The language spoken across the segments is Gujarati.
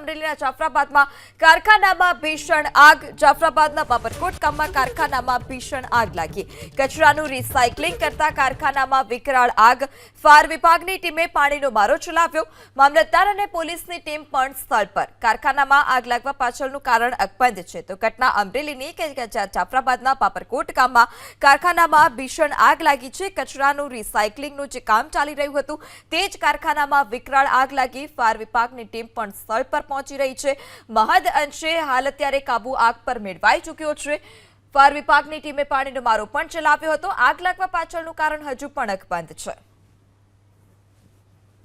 અમરેલીના જાફરાબાદમાં કારખાનામાં ભીષણ આગ। જાફરાબાદના બાબરકોટ ગામમાં કારખાનામાં ભીષણ આગ લાગી। કચરાનું રિસાયકલિંગ કરતા કારખાનામાં વિકરાળ આગ। ફાયર વિભાગની ટીમે પાણીનો મારો ચલાવ્યો। મામલતદાર અને પોલીસની ટીમ પણ સ્થળ પર। કારખાનામાં આગ લાગવા પાછળનું કારણ અકબંધ છે। તો ઘટના અમરેલીની કે જાફરાબાદના બાબરકોટ ગામમાં કારખાનામાં ભીષણ આગ લાગી છે। કચરાનું રિસાયકલિંગનું જે કામ ચાલી રહ્યું હતું તે જ કારખાનામાં વિકરાળ આગ લાગી। ફાયર વિભાગની ટીમ પણ સ્થળ પર પહોંચી રહી છે। મહદ અંશે હાલ અત્યારે કાબુ આગ પર મેળવાઈ ચૂક્યો છે। ફાયર વિભાગની ટીમે પાણીનો મારો પણ ચલાવ્યો હતો। આગ લાગવા પાછળનું કારણ હજુ પણ અકબંધ છે।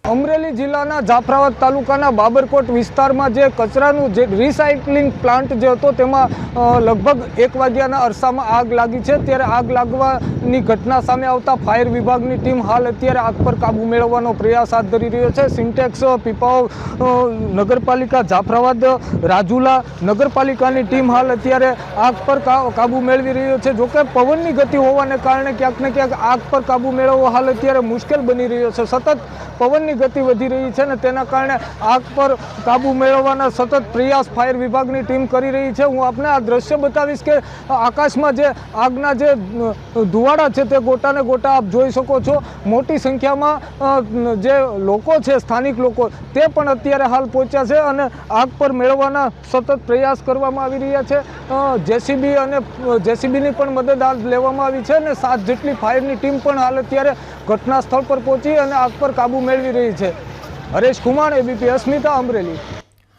અમરેલી જિલ્લાના જાફરાબાદ તાલુકાના બાબરકોટ વિસ્તારમાં જે કચરાનું જે રિસાયકલિંગ પ્લાન્ટ જે હતો તેમાં લગભગ 1 વાગ્યાના અરસામાં આગ લાગી છે। ત્યારે આગ લાગવાની ઘટના સામે આવતા ફાયર વિભાગની ટીમ હાલ અત્યારે આગ પર કાબુ મેળવવાનો પ્રયાસ હાથ ધરી રહ્યો છે। સિન્ટેક્સ, પીપાઓ નગરપાલિકા જાફરાબાદ, રાજુલા નગરપાલિકાની ટીમ હાલ અત્યારે આગ પર કાબુ મેળવી રહ્યો છે। જોકે પવનની ગતિ હોવાને કારણે ક્યાંક ને ક્યાંક આગ પર કાબુ મેળવવો હાલ અત્યારે મુશ્કેલ બની રહ્યો છે। સતત પવનની ગતિ વધી રહી છે ને તેના કારણે આગ પર કાબુ મેળવવાના સતત પ્રયાસ ફાયર વિભાગની ટીમ કરી રહી છે। હું આપને આ દ્રશ્ય બતાવીશ કે આકાશમાં જે આગના જે ધુવાડા છે તે ગોટાને ગોટા આપ જોઈ શકો છો। મોટી સંખ્યામાં જે લોકો છે, સ્થાનિક લોકો, તે પણ અત્યારે હાલ પહોંચ્યા છે અને આગ પર મેળવવાના સતત પ્રયાસ કરવામાં આવી રહ્યા છે। જેસીબી અને જેસીબીની પણ મદદ હાલ લેવામાં આવી છે અને 7 જેટલી ફાયરની ટીમ પણ હાલ અત્યારે ઘટના સ્થળ પર પહોંચી અને આગ પર કાબુ મેળવી રહી છે। હરેશ કુમાર, એબીપી અસ્મિતા, અમરેલી।